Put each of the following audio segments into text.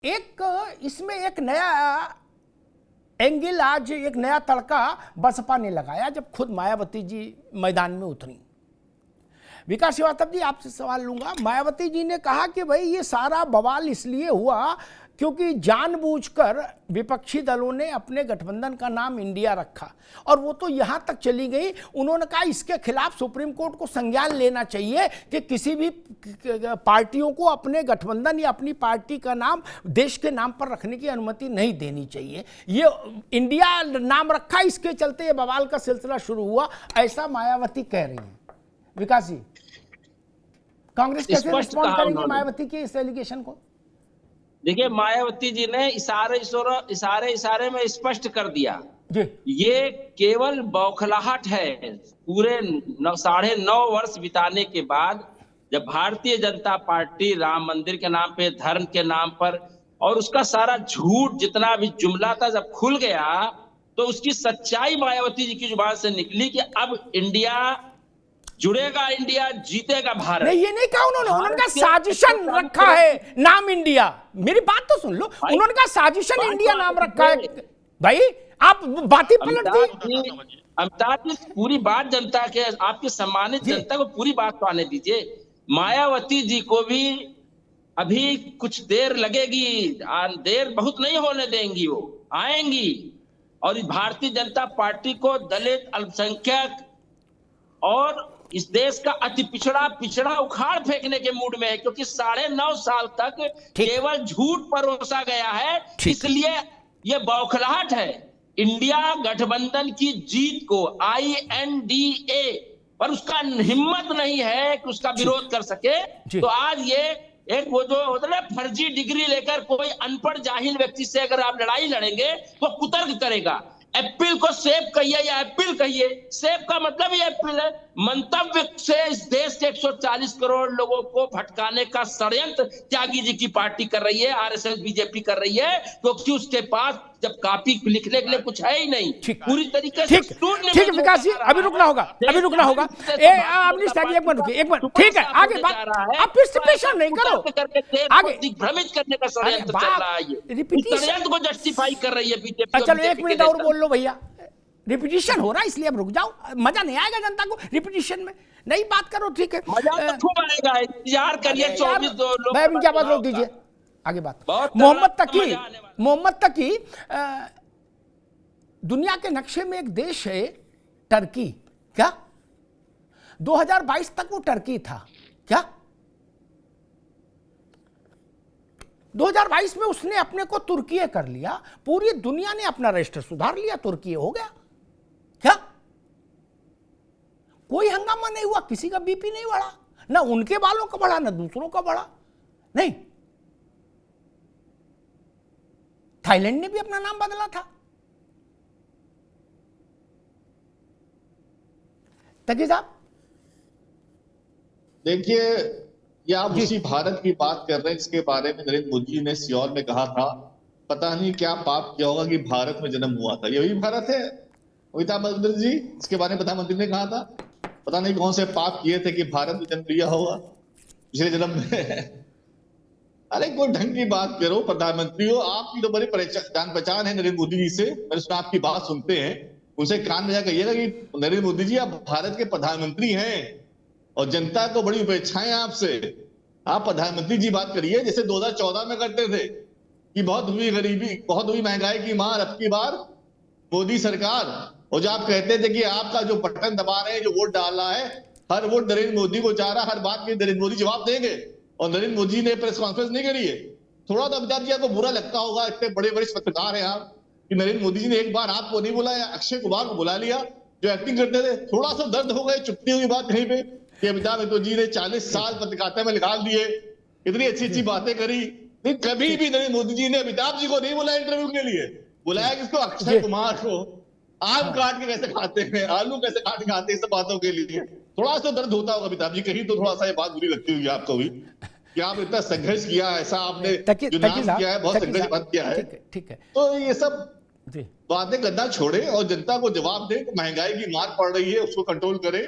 एक इसमें एक नया एंगल, आज एक नया तड़का बसपा ने लगाया जब खुद मायावती जी मैदान में उतरी। विकास श्रीवास्तव जी, आपसे सवाल लूंगा। मायावती जी ने कहा कि भाई ये सारा बवाल इसलिए हुआ क्योंकि जानबूझकर विपक्षी दलों ने अपने गठबंधन का नाम इंडिया रखा, और वो तो यहां तक चली गई, उन्होंने कहा इसके खिलाफ सुप्रीम कोर्ट को संज्ञान लेना चाहिए कि किसी भी पार्टियों को अपने गठबंधन या अपनी पार्टी का नाम देश के नाम पर रखने की अनुमति नहीं देनी चाहिए। ये इंडिया नाम रखा, इसके चलते ये बवाल का सिलसिला शुरू हुआ, ऐसा मायावती कह रही हैं। विकास जी, कांग्रेस कैसे रिस्पॉन्ड करेंगे मायावती के इस एलिगेशन को? देखिए, मायावती जी ने इशारे में स्पष्ट कर दिया जी। ये केवल बौखलाहट है। पूरे 9.5 वर्ष बिताने के बाद जब भारतीय जनता पार्टी राम मंदिर के नाम पे, धर्म के नाम पर, और उसका सारा झूठ जितना भी जुमला था जब खुल गया, तो उसकी सच्चाई मायावती जी की जुबान से निकली कि अब इंडिया जुड़ेगा, इंडिया जीतेगा भारत। नहीं, ये नहीं कहा उन्होंने कहा साजिशन रखा है नाम इंडिया। मेरी बात तो सुन लो, उन्होंने कहा साजिशन इंडिया नाम रखा है। भाई आप बातें पलट दी। अमिताभ जी, पूरी बात जनता के, आपकी सम्मानित जनता को पूरी बात तो आने दीजिए। मायावती जी को भी अभी कुछ देर लगेगी, देर बहुत नहीं होने देंगी, वो आएंगी और भारतीय जनता पार्टी को दलित, अल्पसंख्यक और इस देश का अति पिछड़ा उखाड़ फेंकने के मूड में है, क्योंकि 9.5 साल तक केवल झूठ परोसा गया है। इसलिए यह बौखलाहट है। इंडिया गठबंधन की जीत को, INDA पर उसका हिम्मत नहीं है कि उसका विरोध कर सके। तो आज ये एक वो जो होता है ना, फर्जी डिग्री लेकर कोई अनपढ़ जाहिल व्यक्ति से अगर आप लड़ाई लड़ेंगे तो कुतर्क करेगा। एप्पल को सेब कहिए या एप्पल कहिए, सेब का मतलब ही एप्पल है। मंतव्य से इस देश के 140 करोड़ लोगों को भटकाने का षड्यंत्र त्यागी जी की पार्टी कर रही है, RSS बीजेपी कर रही है, क्योंकि उसके पास जब कॉपी लिखने के लिए कुछ है ही नहीं, पूरी तरीके से। ठीक है विकास जी, अभी रुकना होगा। एक मिनट रुकिए, एक मिनट। ठीक है, आगे बात। आप फिर से पेशा नहीं करो, आगे दिग्भ्रमित करने का षड्यंत्र चल रहा है। ये षड्यंत्र को जस्टिफाई कर रही है बीजेपी। चलो 1 मिनट और बोल लो भैया, रिपीटिशन हो रहा है इसलिए अब रुक जाओ, मजा नहीं आएगा जनता को रिपीटिशन में। नहीं बात करो, ठीक है, मजा तो खूब आएगा, इंतजार करिए। 24 लोग, मैं क्या बात रोक दीजिए, आगे बात। मोहम्मद तकी दुनिया के नक्शे में एक देश है टर्की, क्या 2022 तक वो टर्की था क्या? 2022 में उसने अपने को तुर्की कर लिया, पूरी दुनिया ने अपना रजिस्टर सुधार लिया, तुर्की हो गया क्या? कोई हंगामा नहीं हुआ, किसी का बीपी नहीं बढ़ा, ना उनके बालों का बढ़ा ना दूसरों का बढ़ा। नहीं, थाईलैंड ने भी अपना नाम बदला था। तकी साहब देखिए, ये आप उसी भारत की बात कर रहे हैं जिसके बारे में नरेंद्र मोदी जी ने सियोल में कहा था, पता नहीं क्या पाप किया होगा कि भारत में जन्म हुआ था। यही भारत है अमिताभ बच्चन जी, इसके बारे में प्रधानमंत्री ने कहा था, पता नहीं कौन से पाप किए थे कि भारत में जन्म लिया होगा पिछले जन्म में। अरे कोई ढंग की बात करो, प्रधानमंत्री हो, आपकी तो बड़ी जान पहचान है नरेंद्र मोदी जी से। मैंने सुना आपकी बात सुनते हैं, उनसे कान बजा कहिएगा कि नरेंद्र मोदी जी आप भारत के प्रधानमंत्री हैं और जनता को बड़ी अपेक्षाएं आपसे। आप प्रधानमंत्री जी बात करिए जैसे 2014 में करते थे कि बहुत हुई गरीबी, बहुत हुई महंगाई की मार, अब की बार मोदी सरकार। और जो आप कहते थे कि आपका जो बटन दबा रहे हैं, जो वोट डाल रहा है, हर वोट नरेंद्र मोदी को जा रहा है, हर बात के नरेंद्र मोदी जवाब देंगे, और नरेंद्र मोदी ने प्रेस कॉन्फ्रेंस नहीं करी है। थोड़ा तो अमिताभ जी आपको बुरा लगता होगा, इतने बड़े वरिष्ठ पत्रकार हैं आप, कि नरेंद्र मोदी जी ने एक बार आपको नहीं बुलाया, अक्षय कुमार को बुला लिया जो एक्टिंग करते थे। थोड़ा सा दर्द हो गए, चुपती हुई बात कहीं पे कि अमिताभ जी ने 40 साल पत्रकारिता में निकाल दिए, इतनी अच्छी अच्छी बातें करी, लेकिन कभी भी नरेंद्र मोदी जी ने अमिताभ जी को नहीं बुलाया इंटरव्यू के लिए। बुलाया किसको? अक्षय कुमार को। आम काट के कैसे खाते हैं, आलू कैसे काट के खाते हैं, सब बातों के लिए थोड़ा सा दर्द होता होगा अमिताभ जी, कहीं तो थोड़ा सा ये बात बुरी लगती हुई आपको भी कि आप इतना संघर्ष किया, ऐसा आपने जो नाम किया है, बहुत संघर्ष बात किया है। ठीक है, तो ये सब बातें करना छोड़े और जनता को जवाब दे। महंगाई की मार पड़ रही है, उसको कंट्रोल करे,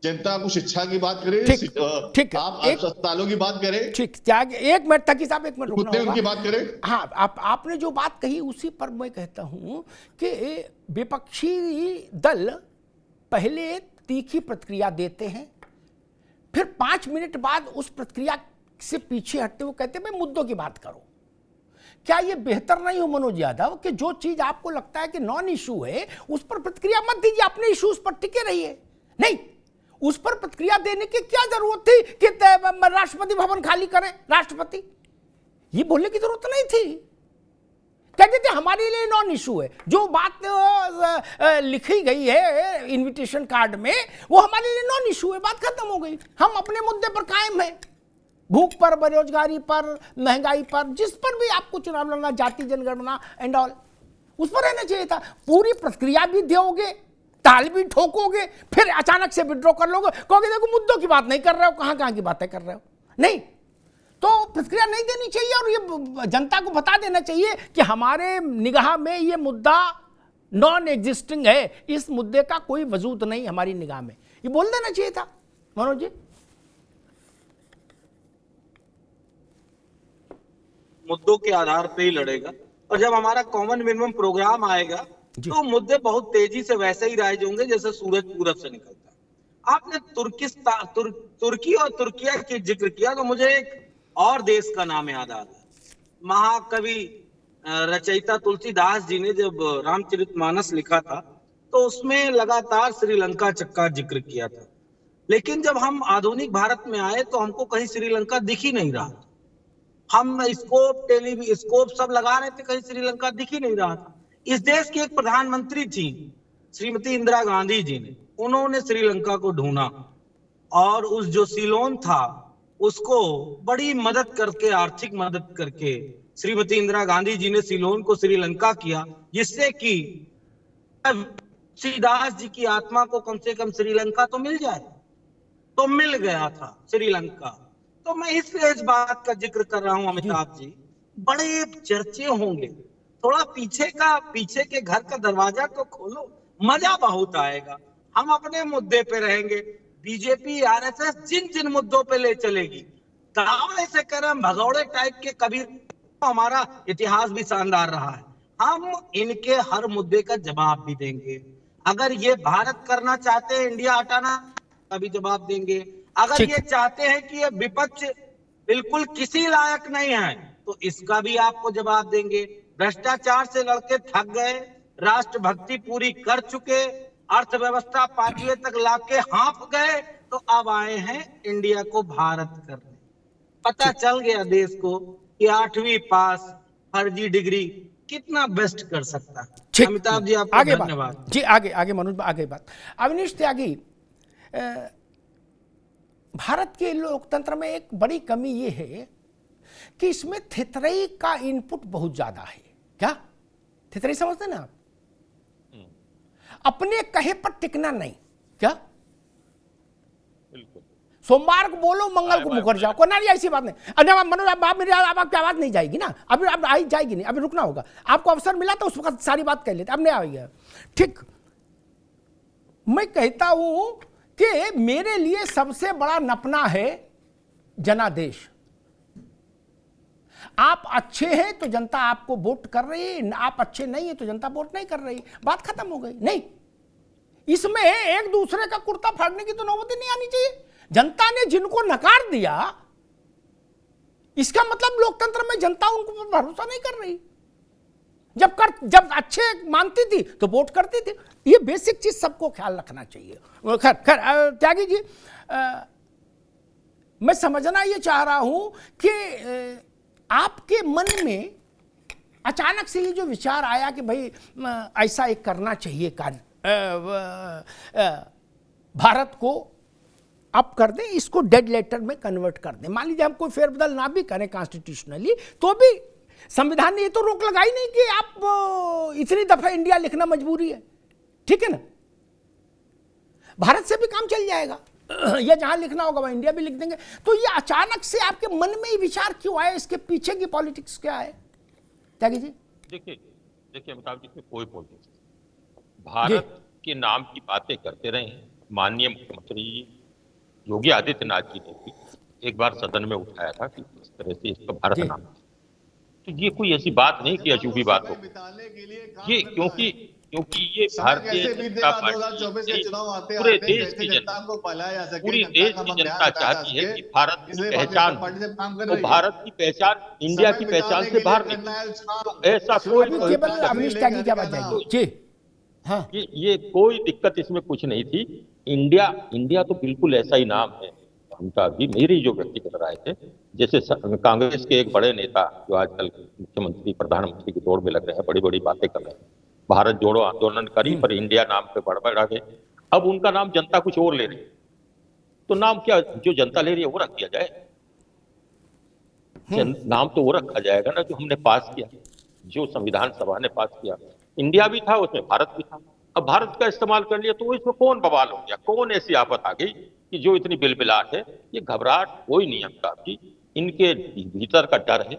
जनता को शिक्षा की बात करें, ठीक है, आप अस्पतालों की बात करें, ठीक, त्याग, एक मिनट तक ही साहब, एक मिनट रुकना होगा। उनकी बात करें। हाँ, आपने जो बात कही उसी पर मैं कहता हूं कि विपक्षी दल पहले तीखी प्रतिक्रिया देते हैं, फिर 5 मिनट बाद उस प्रतिक्रिया से पीछे हटते हुए कहते हैं भाई मुद्दों की बात करो। क्या ये बेहतर नहीं हो मनोज यादव कि जो चीज आपको लगता है कि नॉन इशू है उस पर प्रतिक्रिया मत दीजिए, अपने इश्यूज पर टिके रहिए। नहीं, उस पर प्रतिक्रिया देने की क्या जरूरत थी कि राष्ट्रपति भवन खाली करें? राष्ट्रपति, ये बोलने की जरूरत नहीं थी। कहते थे हमारे लिए नॉन इशू है, जो बात लिखी गई है इनविटेशन कार्ड में वो हमारे लिए नॉन इशू है, बात खत्म हो गई। हम अपने मुद्दे पर कायम हैं, भूख पर, बेरोजगारी पर, महंगाई पर, जिस पर भी आपको चुनाव लड़ना, जाति जनगणना एंड ऑल, उस पर रहना चाहिए था। पूरी प्रतिक्रिया भी दोगे, ताल भी ठोकोगे, फिर अचानक से विड्रॉ कर लोगे, कहोगे देखो मुद्दों की बात नहीं कर रहे हो, कहां की बातें कर रहे हो। नहीं, तो प्रतिक्रिया नहीं देनी चाहिए और ये जनता को बता देना चाहिए कि हमारे निगाह में ये मुद्दा नॉन एग्जिस्टिंग है, इस मुद्दे का कोई वजूद नहीं हमारी निगाह में, ये बोल देना चाहिए था। मनोज जी, मुद्दों के आधार पे ही लड़ेगा, और जब हमारा कॉमन मिनिमम प्रोग्राम आएगा तो मुद्दे बहुत तेजी से वैसे ही राइज होंगे जैसे सूरज पूरब से निकलता है। आपने तुर्की और तुर्किया की जिक्र किया तो मुझे एक और देश का नाम याद आ गया। महाकवि रचयिता तुलसीदास जी ने जब रामचरितमानस लिखा था तो उसमें लगातार श्रीलंका का जिक्र किया था, लेकिन जब हम आधुनिक भारत में आए तो हमको कहीं श्रीलंका दिख ही नहीं रहा। हम स्कोप, टेलीस्कोप सब लगा रहे थे, कहीं श्रीलंका दिख ही नहीं रहा था। इस देश की एक प्रधानमंत्री थी श्रीमती इंदिरा गांधी जी ने, उन्होंने श्रीलंका को ढूंढा और उस जो सीलोन था उसको बड़ी मदद करके, आर्थिक मदद करके श्रीमती इंदिरा गांधी जी ने सीलोन को श्रीलंका किया, जिससे कि तुलसीदास जी की आत्मा को कम से कम श्रीलंका तो मिल जाए। तो मिल गया था श्रीलंका। तो मैं इसलिए इस बात का जिक्र कर रहा हूं अमिताभ जी, बड़े चर्चे होंगे, थोड़ा पीछे के घर का दरवाजा तो खोलो, मजा बहुत आएगा। हम अपने मुद्दे पे रहेंगे, बीजेपी आरएसएस जिन जिन मुद्दों पे ले चलेगी, दावे से करें हम भगौड़े टाइप के कबीर, हमारा इतिहास भी शानदार रहा है, हम इनके हर मुद्दे का जवाब भी देंगे। अगर ये भारत करना चाहते हैं, इंडिया हटाना का भी जवाब देंगे। अगर ये चाहते हैं कि ये विपक्ष बिल्कुल किसी लायक नहीं है तो इसका भी आपको जवाब देंगे। भ्रष्टाचार से लड़के थक गए, राष्ट्रभक्ति पूरी कर चुके, अर्थव्यवस्था 5वें तक लाके हाँफ गए, तो अब आए हैं इंडिया को भारत करने। पता चल गया देश को कि 8वीं पास फर्जी डिग्री कितना बेस्ट कर सकता है। अमिताभ जी आपको धन्यवाद जी। आगे मनोज, आगे बात। अविनीश त्यागी, भारत के लोकतंत्र में एक बड़ी कमी ये है कि इसमें थितरई का इनपुट बहुत ज्यादा है। क्या थितरई समझते ना आप? अपने कहे पर टिकना नहीं। क्या बिल्कुल, सोमवार को बोलो, मंगल को मुकर जाओ, कोई ना, ऐसी बात नहीं। अरे मनोज, आप मेरी आपकी आवाज नहीं जाएगी ना, अभी अब आई जाएगी नहीं, अभी रुकना होगा। आपको अवसर मिला तो उस वक्त सारी बात कह लेते, अब नहीं आएगी। ठीक, मैं कहता हूं कि मेरे लिए सबसे बड़ा नपना है जनादेश। आप अच्छे हैं तो जनता आपको वोट कर रही है, आप अच्छे नहीं है तो जनता वोट नहीं कर रही, बात खत्म हो गई। नहीं, इसमें एक दूसरे का कुर्ता फाड़ने की तो नौबत नहीं आनी चाहिए। जनता ने जिनको नकार दिया, इसका मतलब लोकतंत्र में जनता उनको पर भरोसा नहीं कर रही। जब अच्छे मानती थी तो वोट करती थी। ये बेसिक चीज सबको ख्याल रखना चाहिए। खैर त्यागी जी, मैं समझना ये चाह रहा हूं कि आपके मन में अचानक से ये जो विचार आया कि भाई ऐसा एक करना चाहिए कार्य, भारत को अप कर दें, इसको डेड लेटर में कन्वर्ट कर दें। मान लीजिए हम कोई फेरबदल ना भी करें कॉन्स्टिट्यूशनली, तो भी संविधान ने ये तो रोक लगाई नहीं कि आप इतनी दफा इंडिया लिखना मजबूरी है। ठीक है ना, भारत से भी काम चल जाएगा, या जहां लिखना होगा वहां इंडिया भी लिख देंगे। तो ये अचानक से आपके मन में ये विचार क्यों आया? इसके पीछे की पॉलिटिक्स क्या है त्यागी जी? देखिए अमिताभ जी, कोई पॉलिटिक्स, भारत के नाम की बातें करते रहे हैं, माननीय मुख्यमंत्री योगी आदित्यनाथ जी ने भी एक बार सदन में उठाया था कि इस तरह से इसका भारत जी। नाम, तो ये कोई ऐसी बात नहीं कि अजूबी बात हो, ये क्योंकि ये भारतीय जनता पार्टी के चुनाव आते पूरे आते देश की जनता को फैलाया जा सके, पूरी जनता देश का की मन जनता ध्यान हटाया चाहती जा है सके, कि भारत की इसलिए पहचान, भारतीय जनता पार्टी से काम कर तो रही है। भारत की पहचान इंडिया की पहचान से बाहर निकली, तो ऐसा कोई अभी केवल अवनीश त्यागी की आवाज जाएगी जी। हाँ ये कोई दिक्कत इसमें कुछ नहीं थी। इंडिया तो बिल्कुल ऐसा ही नाम है उनका भी। मेरी जो व्यक्तिगत राय है, जैसे कांग्रेस के एक बड़े नेता जो आजकल मुख्यमंत्री प्रधानमंत्री की दौड़ में लग रहे हैं, बड़ी बड़ी बातें कर रहे हैं, भारत जोड़ो आंदोलन करी पर इंडिया नाम पे बढ़ गए, अब उनका नाम जनता कुछ और ले रही है, तो नाम क्या जो जनता ले रही है वो रख दिया जाए। नाम तो वो रखा जाएगा ना जो हमने पास किया, जो संविधान सभा ने पास किया। इंडिया भी था उसमें, भारत भी था, अब भारत का इस्तेमाल कर लिया तो इसमें कौन बवाल हो गया, कौन ऐसी आफत आ गई कि जो इतनी बिलबिलाहट है। ये घबराहट कोई नहीं है साहब जी, इनके भीतर का डर है,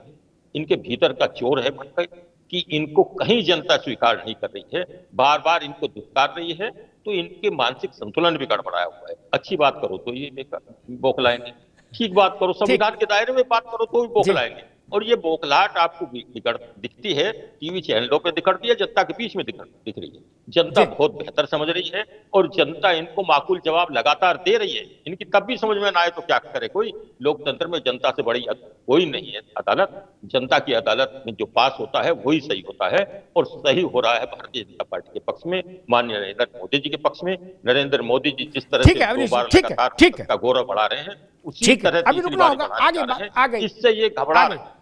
इनके भीतर का चोर है मन कि इनको कहीं जनता स्वीकार नहीं कर रही है, बार बार इनको धिक्कार रही है, तो इनके मानसिक संतुलन भी गड़बड़ाया हुआ है। अच्छी बात करो तो ये बौखलाएंगे, ठीक बात करो, संविधान के दायरे में बात करो तो भी बौखलाएंगे। और ये बौखलाहट आपको दिखती है टीवी चैनलों पे दिखती है, जनता के बीच में दिख रही है। जनता बहुत बेहतर समझ रही है और जनता इनको माकूल जवाब लगातार दे रही है। इनकी तब भी समझ में ना आए तो क्या करे कोई, लोकतंत्र में जनता से बड़ी कोई नहीं है अदालत। जनता की अदालत में जो पास होता है वही सही होता है, और सही हो रहा है भारतीय जनता पार्टी के पक्ष में, माननीय नरेंद्र मोदी जी के पक्ष में। नरेंद्र मोदी जी जिस तरह से 2 बार लगातार का गौरव बढ़ा रहे हैं, उसी तरह अभी रुकना होगा, आगे इससे ये घबरा रहे हैं।